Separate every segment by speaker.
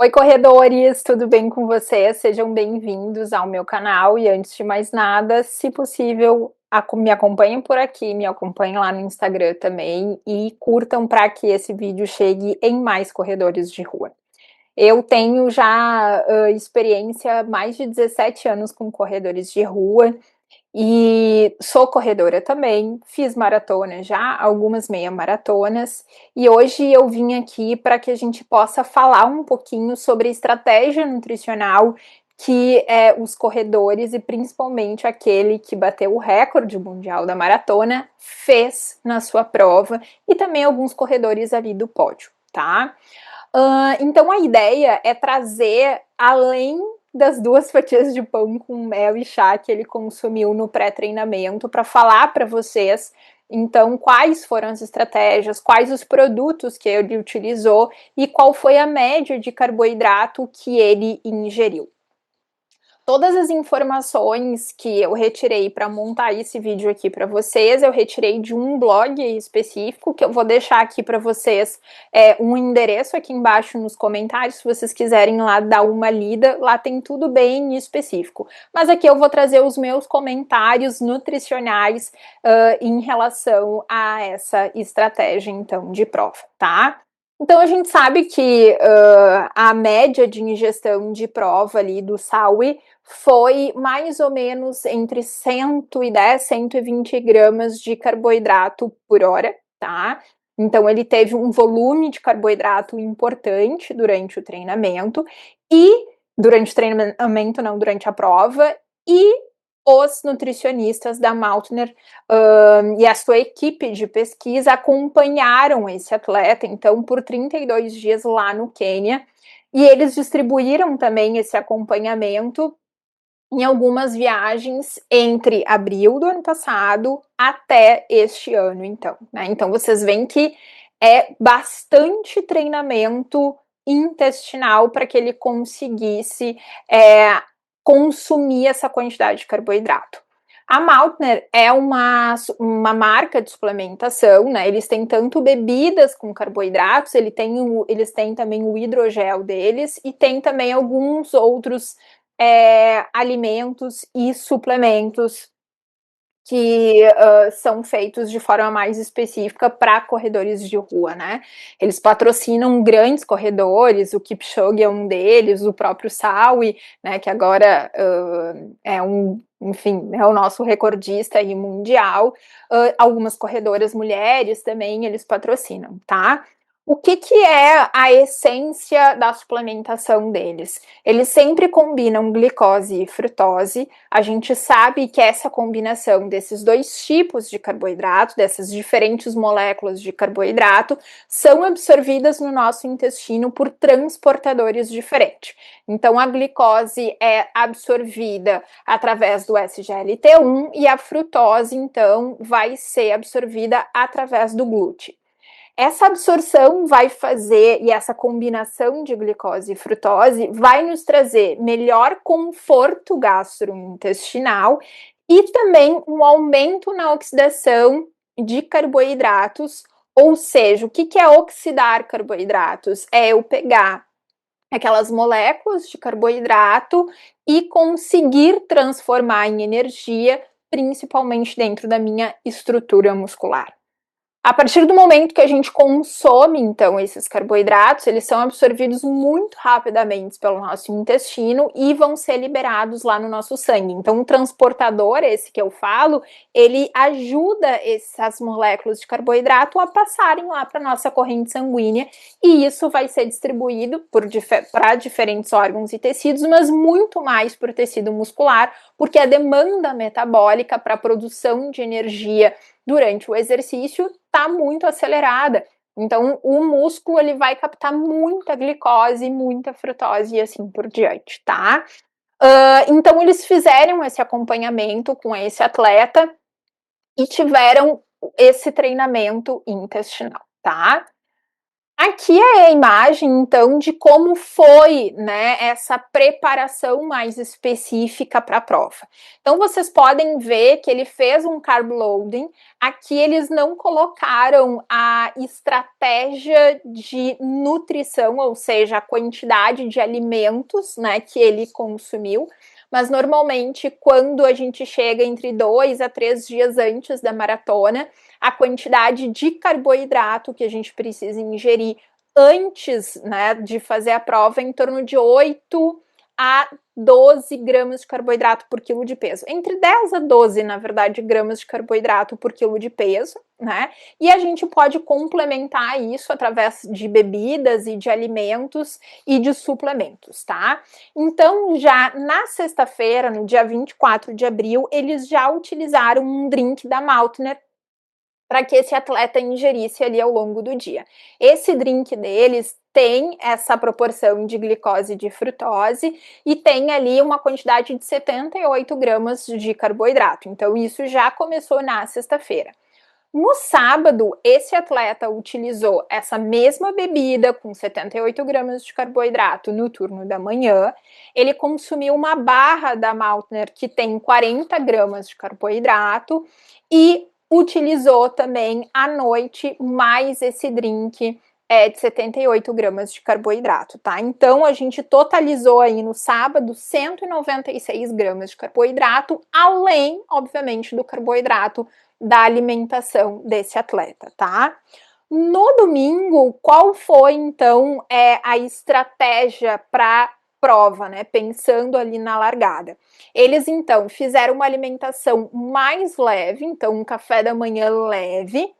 Speaker 1: Oi, corredores, tudo bem com vocês? Sejam bem-vindos ao meu canal e antes de mais nada, se possível, me acompanhem por aqui, me acompanhem lá no Instagram também e curtam para que esse vídeo chegue em mais corredores de rua. Eu tenho já experiência há mais de 17 anos com corredores de rua e sou corredora também, fiz maratona já, algumas meia maratonas, e hoje eu vim aqui para que a gente possa falar um pouquinho sobre estratégia nutricional que os corredores e principalmente aquele que bateu o recorde mundial da maratona fez na sua prova e também alguns corredores ali do pódio, tá? Então a ideia é trazer, além das 2 fatias de pão com mel e chá que ele consumiu no pré-treinamento, para falar para vocês, então, quais foram as estratégias, quais os produtos que ele utilizou e qual foi a média de carboidrato que ele ingeriu. Todas as informações que eu retirei para montar esse vídeo aqui para vocês, eu retirei de um blog específico, que eu vou deixar aqui para vocês um endereço aqui embaixo nos comentários, se vocês quiserem lá dar uma lida, lá tem tudo bem específico. Mas aqui eu vou trazer os meus comentários nutricionais em relação a essa estratégia, então, de prova, tá? Então, a gente sabe que a média de ingestão de prova ali do SAUI foi mais ou menos entre 110 e 120 gramas de carboidrato por hora, tá? Então, ele teve um volume de carboidrato importante durante o treinamento durante o treinamento, não, durante a prova, e os nutricionistas da Mautner e a sua equipe de pesquisa acompanharam esse atleta, então, por 32 dias lá no Quênia, e eles distribuíram também esse acompanhamento em algumas viagens entre abril do ano passado até este ano, então, né? Então, vocês veem que é bastante treinamento intestinal para que ele conseguisse consumir essa quantidade de carboidrato. A Mautner é uma marca de suplementação, né? Eles têm tanto bebidas com carboidratos, eles têm também o hidrogel deles e tem também alguns outros alimentos e suplementos que são feitos de forma mais específica para corredores de rua, né? Eles patrocinam grandes corredores, o Kipchoge é um deles, o próprio Saui, né, que agora enfim, é o nosso recordista aí mundial. Algumas corredoras mulheres também eles patrocinam, tá? O que é a essência da suplementação deles? Eles sempre combinam glicose e frutose. A gente sabe que essa combinação desses dois tipos de carboidrato, dessas diferentes moléculas de carboidrato, são absorvidas no nosso intestino por transportadores diferentes. Então, a glicose é absorvida através do SGLT1 e a frutose, então, vai ser absorvida através do glúten. Essa absorção vai fazer, e essa combinação de glicose e frutose vai nos trazer melhor conforto gastrointestinal e também um aumento na oxidação de carboidratos. Ou seja, o que é oxidar carboidratos? É eu pegar aquelas moléculas de carboidrato e conseguir transformar em energia, principalmente dentro da minha estrutura muscular. A partir do momento que a gente consome, então, esses carboidratos, eles são absorvidos muito rapidamente pelo nosso intestino e vão ser liberados lá no nosso sangue. Então, o transportador, esse que eu falo, ele ajuda essas moléculas de carboidrato a passarem lá para a nossa corrente sanguínea e isso vai ser distribuído para diferentes órgãos e tecidos, mas muito mais para o tecido muscular, porque a demanda metabólica para a produção de energia durante o exercício está muito acelerada. Então, o músculo ele vai captar muita glicose, muita frutose e assim por diante, tá? Então, eles fizeram esse acompanhamento com esse atleta e tiveram esse treinamento intestinal, tá? Aqui é a imagem, então, de como foi, né, essa preparação mais específica para a prova. Então, vocês podem ver que ele fez um carb loading. Aqui eles não colocaram a estratégia de nutrição, ou seja, a quantidade de alimentos, né, que ele consumiu. Mas normalmente, quando a gente chega entre 2 a 3 dias antes da maratona, a quantidade de carboidrato que a gente precisa ingerir antes, né, de fazer a prova é em torno de 8 a 12 gramas de carboidrato por quilo de peso. Entre 10 a 12, na verdade, gramas de carboidrato por quilo de peso, né? E a gente pode complementar isso através de bebidas e de alimentos e de suplementos, tá? Então, já na sexta-feira, no dia 24 de abril, eles já utilizaram um drink da Maltner para que esse atleta ingerisse ali ao longo do dia. Esse drink deles tem essa proporção de glicose e de frutose e tem ali uma quantidade de 78 gramas de carboidrato. Então, isso já começou na sexta-feira. No sábado, esse atleta utilizou essa mesma bebida com 78 gramas de carboidrato no turno da manhã. Ele consumiu uma barra da Maltner que tem 40 gramas de carboidrato e utilizou também à noite mais esse drink de 78 gramas de carboidrato, tá? Então a gente totalizou aí no sábado 196 gramas de carboidrato, além, obviamente, do carboidrato da alimentação desse atleta, tá? No domingo, qual foi então a estratégia para prova, né? Pensando ali na largada. Eles então fizeram uma alimentação mais leve, então um café da manhã leve,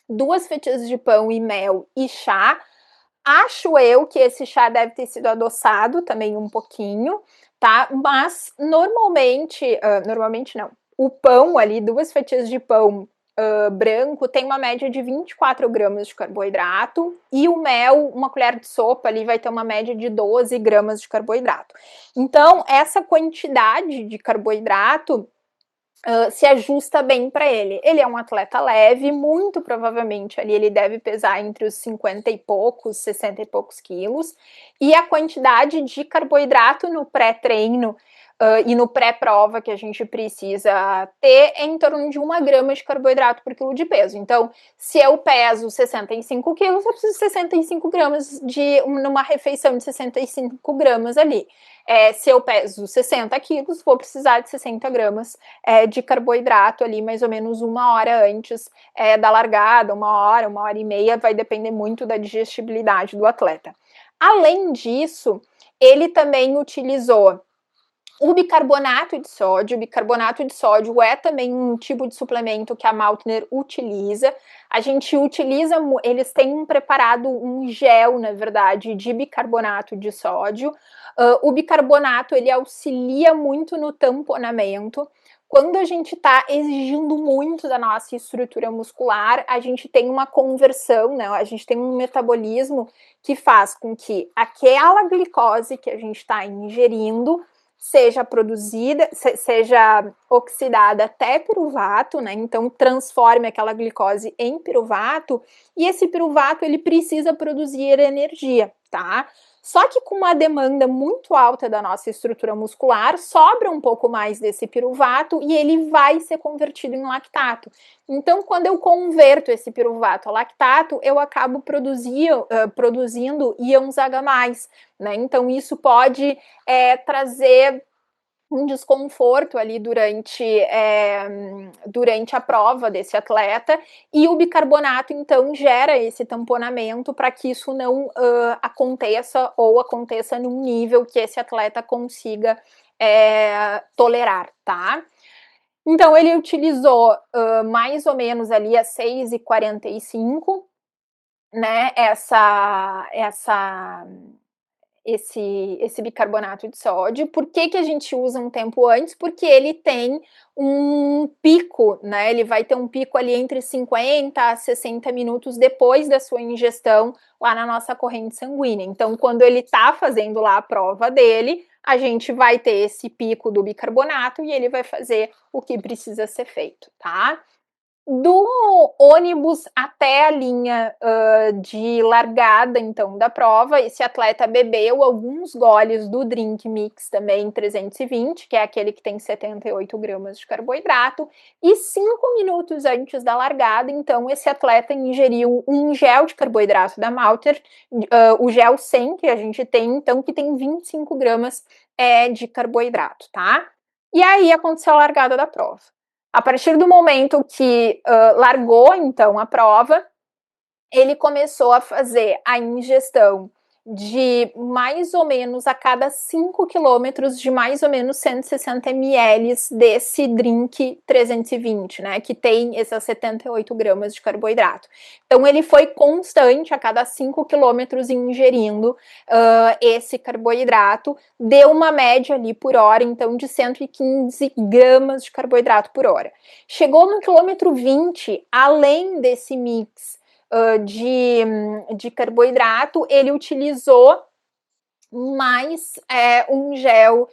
Speaker 1: 2 fatias de pão e mel e chá. Acho eu que esse chá deve ter sido adoçado também um pouquinho, tá? Mas normalmente não. O pão ali, 2 fatias de pão branco, tem uma média de 24 gramas de carboidrato, e o mel, uma colher de sopa ali, vai ter uma média de 12 gramas de carboidrato. Então, essa quantidade de carboidrato se ajusta bem para ele. Ele é um atleta leve, muito provavelmente ali ele deve pesar entre os 50 e poucos, 60 e poucos quilos, e a quantidade de carboidrato no pré-treino e no pré-prova que a gente precisa ter é em torno de 1 grama de carboidrato por quilo de peso. Então, se eu peso 65 quilos, eu preciso de 65 gramas numa refeição de 65 gramas ali. Se eu peso 60 quilos, vou precisar de 60 gramas de carboidrato ali, mais ou menos 1 hora antes da largada, 1 hora e meia, vai depender muito da digestibilidade do atleta. Além disso, ele também utilizou o bicarbonato de sódio. O bicarbonato de sódio é também um tipo de suplemento que a Maltner utiliza. A gente utiliza, eles têm um preparado, um gel, na verdade, de bicarbonato de sódio. O bicarbonato, ele auxilia muito no tamponamento. Quando a gente está exigindo muito da nossa estrutura muscular, a gente tem uma conversão, né? A gente tem um metabolismo que faz com que aquela glicose que a gente está ingerindo seja produzida, seja oxidada até piruvato, né? Então transforme aquela glicose em piruvato, e esse piruvato ele precisa produzir energia, tá? Só que com uma demanda muito alta da nossa estrutura muscular, sobra um pouco mais desse piruvato e ele vai ser convertido em lactato. Então, quando eu converto esse piruvato a lactato, eu acabo produzindo íons H+, né? Então, isso pode trazer um desconforto ali durante a prova desse atleta, e o bicarbonato então gera esse tamponamento para que isso não aconteça, ou aconteça num nível que esse atleta consiga tolerar, tá? Então ele utilizou mais ou menos ali às 6h45, né, esse bicarbonato de sódio. Por que a gente usa um tempo antes? Porque ele tem um pico, né? Ele vai ter um pico ali entre 50 a 60 minutos depois da sua ingestão lá na nossa corrente sanguínea. Então, quando ele tá fazendo lá a prova dele, a gente vai ter esse pico do bicarbonato e ele vai fazer o que precisa ser feito, tá? Do ônibus até a linha de largada, então, da prova, esse atleta bebeu alguns goles do drink mix também 320, que é aquele que tem 78 gramas de carboidrato, e 5 minutos antes da largada, então, esse atleta ingeriu um gel de carboidrato da Malter, o gel 100 que a gente tem, então, que tem 25 gramas de carboidrato, tá? E aí aconteceu a largada da prova. A partir do momento que largou, então, a prova, ele começou a fazer a ingestão de mais ou menos a cada 5 quilômetros de mais ou menos 160 ml desse drink 320, né, que tem esses 78 gramas de carboidrato. Então ele foi constante a cada 5 quilômetros ingerindo esse carboidrato, deu uma média ali por hora, então de 115 gramas de carboidrato por hora. Chegou no quilômetro 20, além desse mix de carboidrato, ele utilizou mais um gel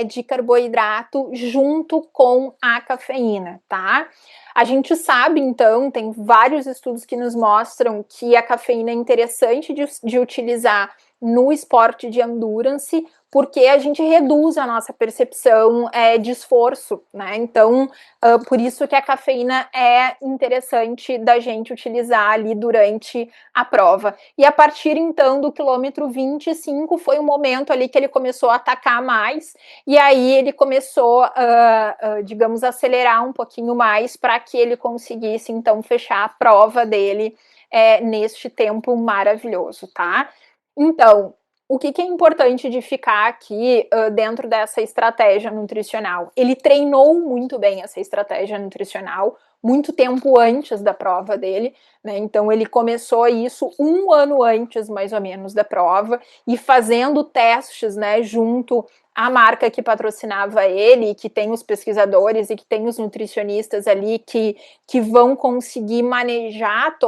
Speaker 1: de carboidrato junto com a cafeína, tá? A gente sabe, então, tem vários estudos que nos mostram que a cafeína é interessante de utilizar no esporte de endurance, porque a gente reduz a nossa percepção de esforço, né? Então, por isso que a cafeína é interessante da gente utilizar ali durante a prova. E a partir, então, do quilômetro 25, foi o momento ali que ele começou a atacar mais, e aí ele começou, digamos, a acelerar um pouquinho mais para que ele conseguisse, então, fechar a prova dele neste tempo maravilhoso, tá? Então, o que é importante de ficar aqui dentro dessa estratégia nutricional? Ele treinou muito bem essa estratégia nutricional, muito tempo antes da prova dele, né? Então ele começou isso um ano antes, mais ou menos, da prova, e fazendo testes, né, junto à marca que patrocinava ele, que tem os pesquisadores e que tem os nutricionistas ali que vão conseguir manejar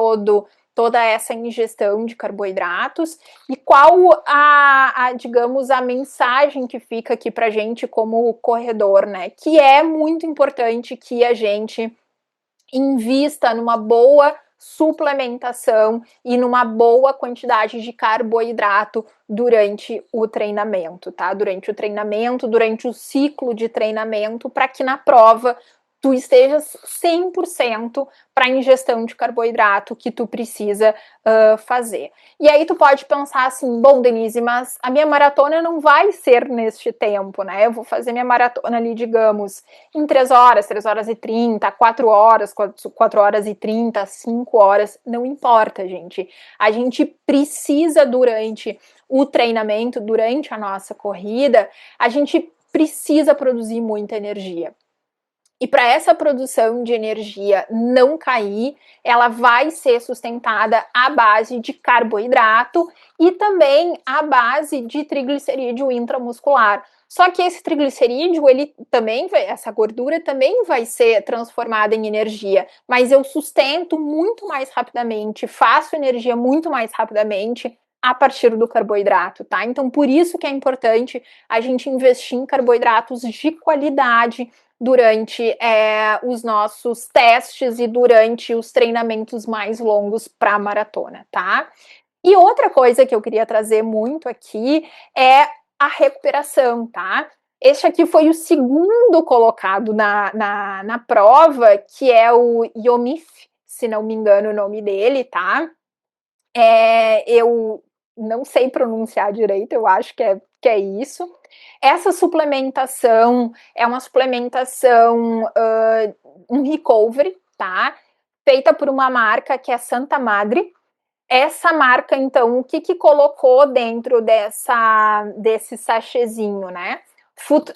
Speaker 1: toda essa ingestão de carboidratos, e qual digamos, a mensagem que fica aqui pra gente como corredor, né? Que é muito importante que a gente invista numa boa suplementação e numa boa quantidade de carboidrato durante o treinamento, tá? Durante o treinamento, durante o ciclo de treinamento, para que na prova tu estejas 100% para a ingestão de carboidrato que tu precisa fazer. E aí tu pode pensar assim, bom, Denise, mas a minha maratona não vai ser neste tempo, né? Eu vou fazer minha maratona ali, digamos, em 3 horas e 30, 4 horas, 4 horas e 30, 5 horas, não importa, gente. A gente precisa, durante o treinamento, durante a nossa corrida, a gente precisa produzir muita energia. E para essa produção de energia não cair, ela vai ser sustentada à base de carboidrato e também à base de triglicerídeo intramuscular. Só que esse triglicerídeo, essa gordura também vai ser transformada em energia, mas eu sustento muito mais rapidamente, faço energia muito mais rapidamente a partir do carboidrato, tá? Então, por isso que é importante a gente investir em carboidratos de qualidade durante os nossos testes e durante os treinamentos mais longos para a maratona, tá? E outra coisa que eu queria trazer muito aqui é a recuperação, tá? Este aqui foi o segundo colocado na prova, que é o Yomif, se não me engano o nome dele, tá? Eu não sei pronunciar direito, eu acho que é isso. Essa suplementação é uma suplementação, um recovery, tá? Feita por uma marca que é Santa Madre. Essa marca, então, o que colocou dentro desse sachêzinho, né?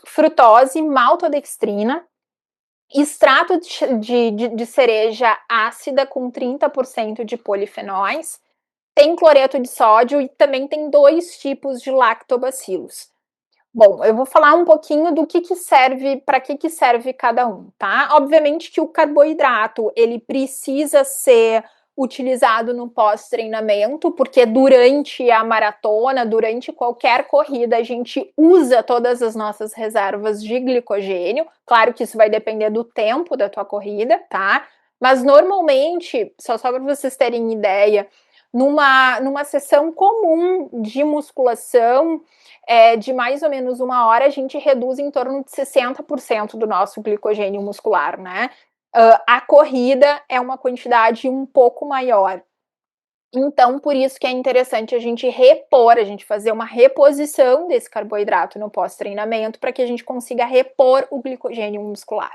Speaker 1: Frutose, maltodextrina, extrato de cereja ácida com 30% de polifenóis, tem cloreto de sódio e também tem 2 tipos de lactobacilos. Bom, eu vou falar um pouquinho do que serve, para que serve cada um, tá? Obviamente que o carboidrato, ele precisa ser utilizado no pós-treinamento, porque durante a maratona, durante qualquer corrida, a gente usa todas as nossas reservas de glicogênio. Claro que isso vai depender do tempo da tua corrida, tá? Mas normalmente, só para vocês terem ideia, numa sessão comum de musculação, de mais ou menos 1 hora, a gente reduz em torno de 60% do nosso glicogênio muscular, né? A corrida é uma quantidade um pouco maior. Então, por isso que é interessante a gente repor, a gente fazer uma reposição desse carboidrato no pós-treinamento, para que a gente consiga repor o glicogênio muscular.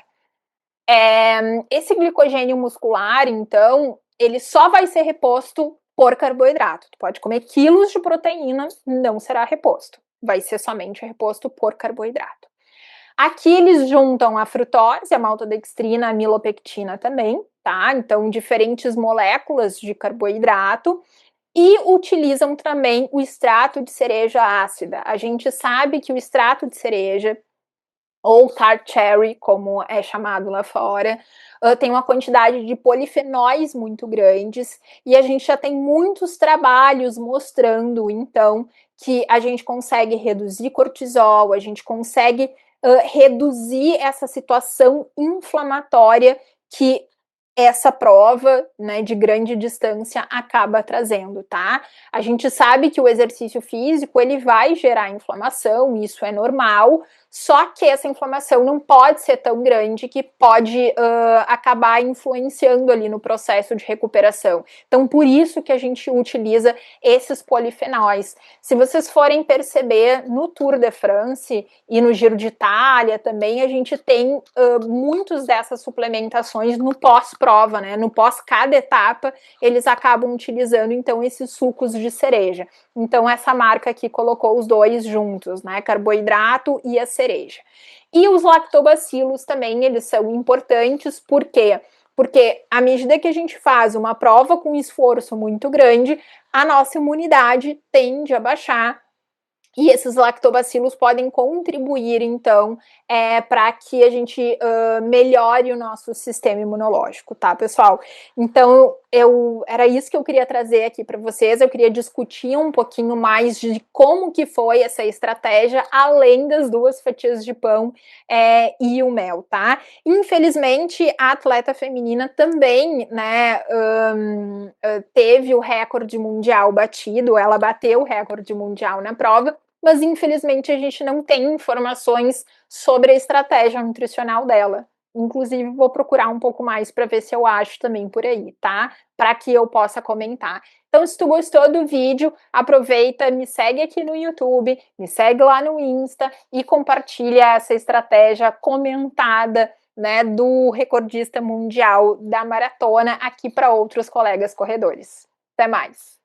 Speaker 1: Esse glicogênio muscular, então, ele só vai ser reposto por carboidrato. Tu pode comer quilos de proteína, não será reposto. Vai ser somente reposto por carboidrato. Aqui eles juntam a frutose, a maltodextrina, a milopectina também, tá? Então, diferentes moléculas de carboidrato e utilizam também o extrato de cereja ácida. A gente sabe que o extrato de cereja, ou tart cherry, como é chamado lá fora, tem uma quantidade de polifenóis muito grandes, e a gente já tem muitos trabalhos mostrando, então, que a gente consegue reduzir cortisol, a gente consegue reduzir essa situação inflamatória que essa prova, né, de grande distância acaba trazendo, tá? A gente sabe que o exercício físico ele vai gerar inflamação, isso é normal, só que essa inflamação não pode ser tão grande que pode acabar influenciando ali no processo de recuperação. Então, por isso que a gente utiliza esses polifenóis. Se vocês forem perceber, no Tour de France e no Giro de Itália também, a gente tem muitas dessas suplementações no pós-prova, né? No pós cada etapa, eles acabam utilizando, então, esses sucos de cereja. Então, essa marca aqui colocou os dois juntos, né? Carboidrato e a cereja. E os lactobacilos também, eles são importantes, por quê? Porque à medida que a gente faz uma prova com esforço muito grande, a nossa imunidade tende a baixar, e esses lactobacilos podem contribuir, então, para que a gente melhore o nosso sistema imunológico, tá, pessoal? Então, era isso que eu queria trazer aqui para vocês. Eu queria discutir um pouquinho mais de como que foi essa estratégia, além das 2 fatias de pão e o mel, tá? Infelizmente, a atleta feminina também, né, teve o recorde mundial batido, ela bateu o recorde mundial na prova, mas infelizmente a gente não tem informações sobre a estratégia nutricional dela. Inclusive, vou procurar um pouco mais para ver se eu acho também por aí, tá? Para que eu possa comentar. Então, se tu gostou do vídeo, aproveita, me segue aqui no YouTube, me segue lá no Insta e compartilha essa estratégia comentada, né, do recordista mundial da maratona aqui para outros colegas corredores. Até mais!